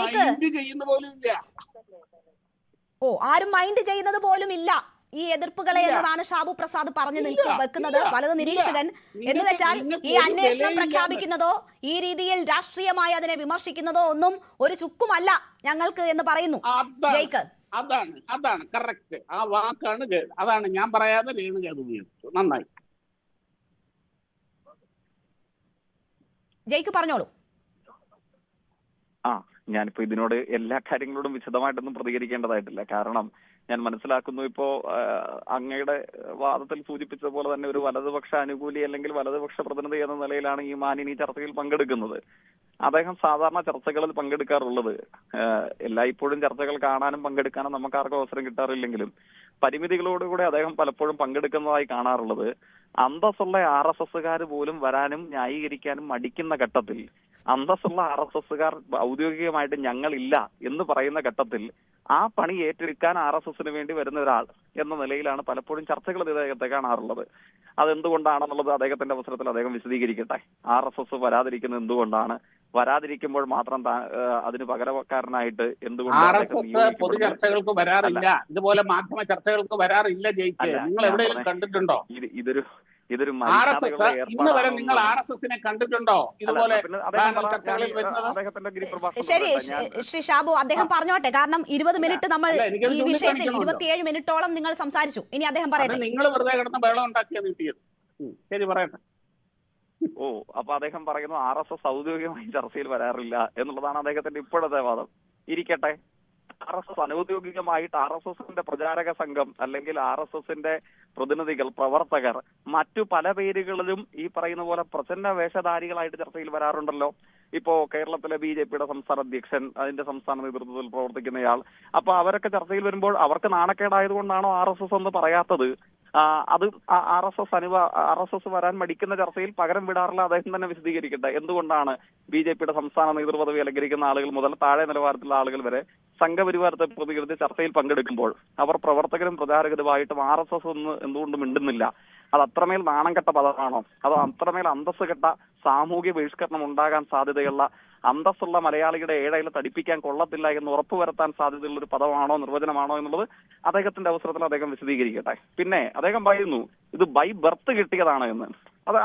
Mind ചെയ്യുന്ന പോലും ഇല്ല. ആരും മൈൻഡ് ചെയ്യുന്നത് പോലും ഇല്ല ഈ എതിർപ്പുകളെ എന്നതാണ് ഷാബു പ്രസാദ് പറഞ്ഞു വെക്കുന്നത്, വലത് നിരീക്ഷകൻ. എന്ന് വെച്ചാൽ ഈ അന്വേഷണം പ്രഖ്യാപിക്കുന്നതോ ഈ രീതിയിൽ രാഷ്ട്രീയമായി അതിനെ വിമർശിക്കുന്നതോ ഒന്നും ഒരു ചുക്കുമല്ല ഞങ്ങൾക്ക് എന്ന് പറയുന്നു ജയ്ക്ക്. അതാണ് കറക്റ്റ്. ആ വാക്കാണ്, അതാണ് ഞാൻ പറയാതെ രേണുക അത് ഉപയോഗിച്ചു. നന്നായി. ജയ്ക്ക് പറഞ്ഞോളൂ. ഞാനിപ്പോ ഇതിനോട് എല്ലാ കാര്യങ്ങളോടും വിശദമായിട്ടൊന്നും പ്രതികരിക്കേണ്ടതായിട്ടില്ല. കാരണം ഞാൻ മനസ്സിലാക്കുന്നു, ഇപ്പോ അങ്ങയുടെ വാദത്തിൽ സൂചിപ്പിച്ചതുപോലെ തന്നെ ഒരു വലതുപക്ഷ അനുകൂലി അല്ലെങ്കിൽ വലതുപക്ഷ പ്രതിനിധി എന്ന നിലയിലാണ് ഈ മാന്യൻ ഈ ചർച്ചയിൽ പങ്കെടുക്കുന്നത്. അദ്ദേഹം സാധാരണ ചർച്ചകളിൽ പങ്കെടുക്കാറുള്ളത് എല്ലായ്പ്പോഴും ചർച്ചകൾ കാണാനും പങ്കെടുക്കാനും നമുക്ക് ആർക്കും അവസരം കിട്ടാറില്ലെങ്കിലും പരിമിതികളോടുകൂടി അദ്ദേഹം പലപ്പോഴും പങ്കെടുക്കുന്നതായി കാണാറുള്ളത് അന്തസ്സുള്ള RSSകാർ പോലും വരാനും ന്യായീകരിക്കാനും മടിക്കുന്ന ഘട്ടത്തിൽ, അന്തസ്സുള്ള RSSകാർ ഔദ്യോഗികമായിട്ട് ഞങ്ങളില്ല എന്ന് പറയുന്ന ഘട്ടത്തിൽ ആ പണി ഏറ്റെടുക്കാൻ RSSന് വേണ്ടി വരുന്ന ഒരാൾ എന്ന നിലയിലാണ് പലപ്പോഴും ചർച്ചകൾ ഇദ്ദേഹത്തെ കാണാറുള്ളത്. അതെന്തുകൊണ്ടാണെന്നുള്ളത് അദ്ദേഹത്തിന്റെ അവസരത്തിൽ അദ്ദേഹം വിശദീകരിക്കട്ടെ. RSS വരാതിരിക്കുന്നത് എന്തുകൊണ്ടാണ്, വരാതിരിക്കുമ്പോൾ മാത്രം അതിന് പകരക്കാരനായിട്ട് എന്തുകൊണ്ട് പൊതു ചർച്ചകൾക്ക് വരാറില്ല, ഇതുപോലെ മാധ്യമ ചർച്ചകൾക്ക് വരാറില്ല? നിങ്ങൾ എവിടെയെങ്കിലും കണ്ടിട്ടുണ്ടോ? ഇതൊരു ഇന്ന് വരെ നിങ്ങൾ RSSനെ കണ്ടിട്ടുണ്ടോ ഇതുപോലെ ചർച്ചകളിൽ വരുന്നത്? ശരി ശ്രീ ഷാബു, അദ്ദേഹം പറഞ്ഞോട്ടെ. കാരണം 20 മിനിറ്റ് നമ്മൾ ഈ വിഷയത്തിൽ 27 മിനിറ്റോളം നിങ്ങൾ സംസാരിച്ചു. ഇനി അദ്ദേഹം പറയട്ടെ. നിങ്ങൾ വെറുതെ കിടന്ന് ബഹളം ഉണ്ടാക്കിയാണ് കിട്ടിയത്. ശരി, പറയട്ടെ. അപ്പൊ അദ്ദേഹം പറയുന്നു RSS ഔദ്യോഗികമായി ചർച്ചയിൽ വരാറില്ല എന്നുള്ളതാണ് അദ്ദേഹത്തിന്റെ ഇപ്പോഴത്തെ വാദം. ഇരിക്കട്ടെ, RSS അനൗദ്യോഗികമായിട്ട് RSSന്റെ പ്രചാരക സംഘം അല്ലെങ്കിൽ RSSന്റെ പ്രതിനിധികൾ, പ്രവർത്തകർ മറ്റു പല പേരുകളിലും ഈ പറയുന്ന പോലെ പ്രചന്ന വേഷധാരികളായിട്ട് ചർച്ചയിൽ വരാറുണ്ടല്ലോ. ഇപ്പോ കേരളത്തിലെ BJPയുടെ സംസ്ഥാന അധ്യക്ഷൻ, അതിന്റെ സംസ്ഥാന നേതൃത്വത്തിൽ പ്രവർത്തിക്കുന്നയാൾ, അപ്പൊ അവരൊക്കെ ചർച്ചയിൽ വരുമ്പോൾ അവർക്ക് നാണക്കേടായതുകൊണ്ടാണോ RSS എന്ന് പറയാത്തത്? അത് RSS വരാൻ മടിക്കുന്ന ചർച്ചയിൽ പകരം വിടാറില്ല. അദ്ദേഹം തന്നെ വിശദീകരിക്കട്ടെ. എന്തുകൊണ്ടാണ് BJPയുടെ സംസ്ഥാന നേതൃപദവി അലങ്കരിക്കുന്ന ആളുകൾ മുതൽ താഴെ നിലവാരത്തിലുള്ള ആളുകൾ വരെ സംഘപരിവാരത്തെ പ്രതികരിച്ച് ചർച്ചയിൽ പങ്കെടുക്കുമ്പോൾ അവർ പ്രവർത്തകരും പ്രചാരകരുമായിട്ടും RSS എന്ന് എന്തുകൊണ്ട് മിണ്ടുന്നില്ല? അത് അത്രമേൽ നാണം കെട്ട പദമാണോ? അതോ അത്രമേൽ അന്തസ് കെട്ട സാമൂഹ്യ ബഹിഷ്കരണം ഉണ്ടാകാൻ സാധ്യതയുള്ള, അന്തസ്സുള്ള മലയാളിയുടെ ഏഴയിൽ തടിപ്പിക്കാൻ കൊള്ളത്തില്ല എന്ന് ഉറപ്പുവരുത്താൻ സാധ്യതയുള്ള ഒരു പദമാണോ, നിർവചനമാണോ എന്നുള്ളത് അദ്ദേഹത്തിന്റെ അവസരത്തിൽ അദ്ദേഹം വിശദീകരിക്കട്ടെ. പിന്നെ അദ്ദേഹം പറയുന്നു ഇത് ബൈ ബർത്ത് കിട്ടിയതാണ് എന്ന്.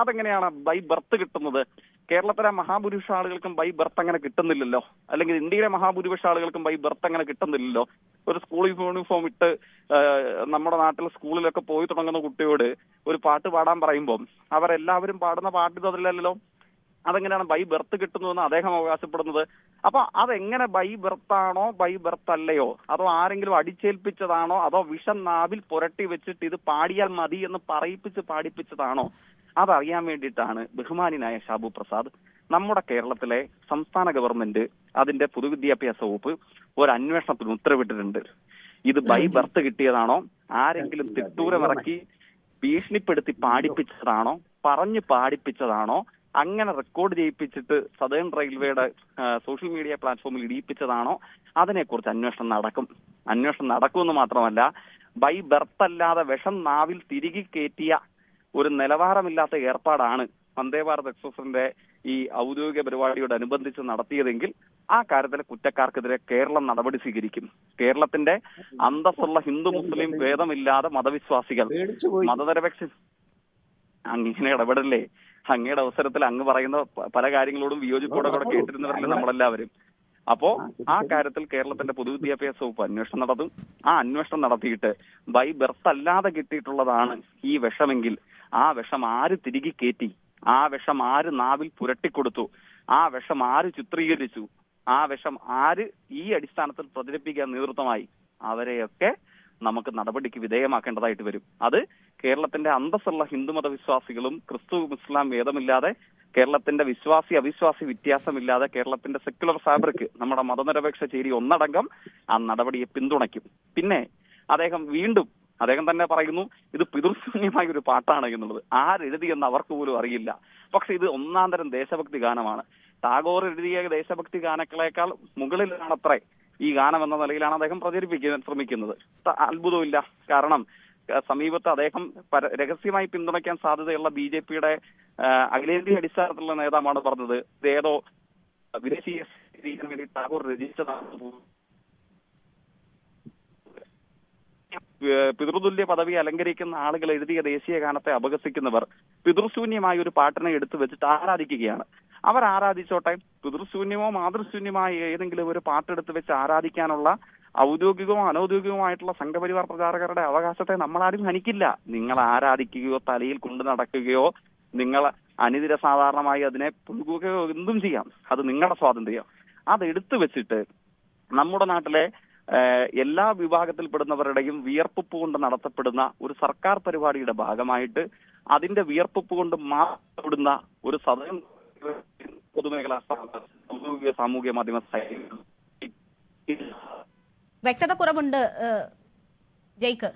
അതെങ്ങനെയാണ് ബൈ ബർത്ത് കിട്ടുന്നത്? കേരളത്തിലെ മഹാഭൂരിപക്ഷ ആളുകൾക്കും ബൈ ബർത്ത് അങ്ങനെ കിട്ടുന്നില്ലല്ലോ, അല്ലെങ്കിൽ ഇന്ത്യയിലെ മഹാഭൂരിപക്ഷ ആളുകൾക്കും ബൈ ബർത്ത് അങ്ങനെ കിട്ടുന്നില്ലല്ലോ. ഒരു സ്കൂൾ യൂണിഫോം ഇട്ട് നമ്മുടെ നാട്ടിൽ സ്കൂളിലൊക്കെ പോയി തുടങ്ങുന്ന കുട്ടിയോട് ഒരു പാട്ട് പാടാൻ പറയുമ്പോൾ അവരെല്ലാവരും പാടുന്ന പാട്ട് അതല്ലല്ലോ. അതെങ്ങനെയാണ് ബൈ ബർത്ത് കിട്ടുന്നതെന്ന് അദ്ദേഹം അവകാശപ്പെടുന്നത്? അപ്പൊ അതെങ്ങനെ ബൈ ബർത്താണോ ബൈ ബർത്ത് അല്ലയോ? അതോ ആരെങ്കിലും അടിച്ചേൽപ്പിച്ചതാണോ? അതോ വിഷം നാവിൽ പുരട്ടി വെച്ചിട്ട് ഇത് പാടിയാൽ മതി എന്ന് പറയിപ്പിച്ച് പാടിപ്പിച്ചതാണോ? അതറിയാൻ വേണ്ടിയിട്ടാണ് ബഹുമാനായ ഷാബു പ്രസാദ്, നമ്മുടെ കേരളത്തിലെ സംസ്ഥാന ഗവൺമെന്റ് അതിന്റെ പൊതുവിദ്യാഭ്യാസ വകുപ്പ് ഒരു അന്വേഷണത്തിന് ഉത്തരവിട്ടിട്ടുണ്ട്. ഇത് ബൈ ബർത്ത് കിട്ടിയതാണോ, ആരെങ്കിലും തിട്ടൂരമിറക്കി ഭീഷണിപ്പെടുത്തി പാടിപ്പിച്ചതാണോ, പറഞ്ഞു പാടിപ്പിച്ചതാണോ, അങ്ങനെ റെക്കോർഡ് ചെയ്യിപ്പിച്ചിട്ട് സദേൺ റെയിൽവേയുടെ സോഷ്യൽ മീഡിയ പ്ലാറ്റ്ഫോമിൽ ഇടിയിപ്പിച്ചതാണോ? അതിനെക്കുറിച്ച് അന്വേഷണം നടക്കും. അന്വേഷണം നടക്കുമെന്ന് മാത്രമല്ല, ബൈ ബർത്ത് അല്ലാതെ വിഷം നാവിൽ തിരികെ കയറ്റിയ ഒരു നിലവാരമില്ലാത്ത ഏർപ്പാടാണ് വന്ദേ ഭാരത് എക്സ്പ്രസിന്റെ ഈ ഔദ്യോഗിക പരിപാടിയോടനുബന്ധിച്ച് നടത്തിയതെങ്കിൽ ആ കാര്യത്തിലെ കുറ്റക്കാർക്കെതിരെ കേരളം നടപടി സ്വീകരിക്കും. കേരളത്തിന്റെ അന്തസ്സുള്ള ഹിന്ദു മുസ്ലിം ഭേദമില്ലാതെ മതവിശ്വാസികൾ, മതനിരപേക്ഷ അങ്ങനെ ഇടപെടല്ലേ? അങ്ങയുടെ അവസരത്തിൽ അങ്ങ് പറയുന്ന പല കാര്യങ്ങളോടും വിയോജിപ്പോടെ കൂടെ കേട്ടിരുന്നവരല്ലേ നമ്മളെല്ലാവരും. അപ്പോ ആ കാര്യത്തിൽ കേരളത്തിന്റെ പൊതുവിദ്യാഭ്യാസ വകുപ്പ് അന്വേഷണം നടത്തും. ആ അന്വേഷണം നടത്തിയിട്ട് ബൈ ബർത്ത് അല്ലാതെ കിട്ടിയിട്ടുള്ളതാണ് ഈ വിഷമെങ്കിൽ ആ വിഷം ആര് തിരികെ കയറ്റി, ആ വിഷം ആര് നാവിൽ പുരട്ടിക്കൊടുത്തു, ആ വിഷം ആര് ചിത്രീകരിച്ചു, ആ വിഷം ആര് ഈ അടിസ്ഥാനത്തിൽ പ്രചരിപ്പിക്കാൻ നേതൃത്വമായി, അവരെയൊക്കെ നമുക്ക് നടപടിക്ക് വിധേയമാക്കേണ്ടതായിട്ട് വരും. അത് കേരളത്തിന്റെ അന്തസ്സുള്ള ഹിന്ദുമത വിശ്വാസികളും ക്രിസ്തു മുസ്ലാം ഭേദമില്ലാതെ, കേരളത്തിന്റെ വിശ്വാസി അവിശ്വാസി വ്യത്യാസമില്ലാതെ കേരളത്തിന്റെ സെക്യുലർ ഫാബ്രിക്, നമ്മുടെ മതനിരപേക്ഷ ചേരി ഒന്നടങ്കം ആ നടപടിയെ പിന്തുണയ്ക്കും. പിന്നെ അദ്ദേഹം തന്നെ പറയുന്നു ഇത് പിതൃശൂന്യമായ ഒരു പാട്ടാണ് എന്നുള്ളത്. ആരെഴുതിയെന്ന് അവർക്ക് പോലും അറിയില്ല. പക്ഷെ ഇത് ഒന്നാം തരം ദേശഭക്തി ഗാനമാണ്. ടാഗോർ എഴുതിയ ദേശഭക്തി ഗാനങ്ങളെക്കാൾ മുകളിലാണത്രേ ഈ ഗാനം എന്ന നിലയിലാണ് അദ്ദേഹം പ്രചരിപ്പിക്കാൻ ശ്രമിക്കുന്നത്. അത്ഭുതമില്ല. കാരണം സമീപത്ത് അദ്ദേഹം രഹസ്യമായി പിന്തുണയ്ക്കാൻ സാധ്യതയുള്ള BJPയുടെ അഖിലേന്ത്യാ അടിസ്ഥാനത്തിലുള്ള നേതാവാണ് പറഞ്ഞത് ഇതേതോ വിദേശീയ വേണ്ടി ടാഗോർ രചിച്ചതാണ്. പിതൃതുല്യ പദവി അലങ്കരിക്കുന്ന ആളുകൾ എഴുതിയ ദേശീയ ഗാനത്തെ അപഹസിക്കുന്നവർ പിതൃശൂന്യമായ ഒരു പാട്ടിനെ എടുത്തു വെച്ചിട്ട് ആരാധിക്കുകയാണ്. അവർ ആരാധിച്ചോട്ടെ. പിതൃശൂന്യമോ മാതൃശൂന്യമായ ഏതെങ്കിലും ഒരു പാട്ടെടുത്ത് വെച്ച് ആരാധിക്കാനുള്ള ഔദ്യോഗികമോ അനൌദ്യോഗികവുമായിട്ടുള്ള സംഘപരിവാർ പ്രചാരകരുടെ അവകാശത്തെ നമ്മളാരും ഹനിക്കില്ല. നിങ്ങൾ ആരാധിക്കുകയോ തലയിൽ കൊണ്ടു നടക്കുകയോ നിങ്ങൾ അനിതര സാധാരണമായി അതിനെ പുൽകുകയോ എന്തും ചെയ്യാം. അത് നിങ്ങളുടെ സ്വാതന്ത്ര്യം. അത് എടുത്തു വെച്ചിട്ട് നമ്മുടെ നാട്ടിലെ എല്ലാ വിഭാഗത്തിൽപ്പെടുന്നവരുടെയും വിയർപ്പ് കൊണ്ട് നടത്തപ്പെടുന്ന ഒരു സർക്കാർ പരിപാടിയുടെ ഭാഗമായിട്ട് അതിന്റെ വിയർപ്പ് കൊണ്ട് മാറ്റപ്പെടുന്ന ഒരു സദനം പൊതുമേഖലാ സാമൂഹ്യ മാധ്യമ വ്യക്തത കുറവുണ്ട് ജയ്ക്ക്.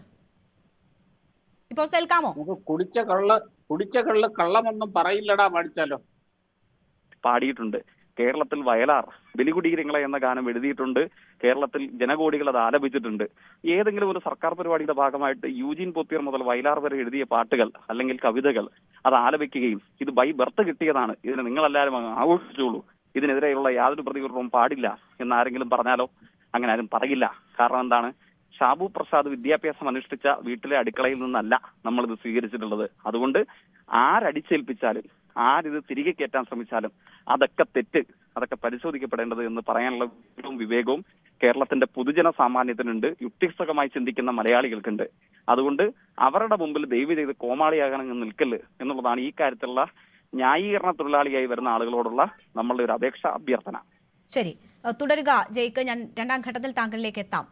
ഇപ്പോൾ കേൾക്കാമോ? കുടിച്ച കള്ള് കള്ളമൊന്നും പറയില്ലടാ പാടിച്ചാലോ. പാടിയിട്ടുണ്ട്. കേരളത്തിൽ വയലാർ ബലികുടീരങ്ങളെ എന്ന ഗാനം എഴുതിയിട്ടുണ്ട്. കേരളത്തിൽ ജനകോടികൾ അത് ആലപിച്ചിട്ടുണ്ട്. ഏതെങ്കിലും ഒരു സർക്കാർ പരിപാടിയുടെ ഭാഗമായിട്ട് യൂജിൻ പോപ്പിയർ മുതൽ വയലാർ വരെ എഴുതിയ പാട്ടുകൾ അല്ലെങ്കിൽ കവിതകൾ അത് ആലപിക്കുകയും ഇത് ബൈ ബർത്ത് കിട്ടിയതാണ്, ഇതിനെ നിങ്ങളെല്ലാവരും ആഘോഷിച്ചോളൂ, ഇതിനെതിരെയുള്ള യാതൊരു പ്രതികരണവും പാടില്ല എന്നാരെങ്കിലും പറഞ്ഞാലോ? അങ്ങനെ ആരും പറയില്ല. കാരണം എന്താണ്? ഷാബു പ്രസാദ് വിദ്യാഭ്യാസം അനുഷ്ഠിച്ച വീട്ടിലെ അടുക്കളയിൽ നിന്നല്ല നമ്മളിത് സ്വീകരിച്ചിട്ടുള്ളത്. അതുകൊണ്ട് ആരടിച്ചേൽപ്പിച്ചാലും ആരിത് തിരികെ കയറ്റാൻ ശ്രമിച്ചാലും അതൊക്കെ തെറ്റ്, അതൊക്കെ പരിശോധിക്കപ്പെടേണ്ടത് എന്ന് പറയാനുള്ള വിവേകവും കേരളത്തിന്റെ പൊതുജന സാമാന്യത്തിനുണ്ട്, യുക്തിസഹമായി ചിന്തിക്കുന്ന മലയാളികൾക്കുണ്ട്. അതുകൊണ്ട് അവരുടെ മുമ്പിൽ ദയവ് ചെയ്ത് കോമാളിയാകാൻ നിൽക്കല് എന്നുള്ളതാണ് ഈ കാര്യത്തിലുള്ള ന്യായീകരണ തൊഴിലാളിയായി വരുന്ന ആളുകളോടുള്ള നമ്മളുടെ ഒരു അപേക്ഷ, അഭ്യർത്ഥന. ശരി, തുടരുക ജയ്ക്ക്. ഞാൻ രണ്ടാം ഘട്ടത്തിൽ താങ്കളിലേക്ക് എത്താം.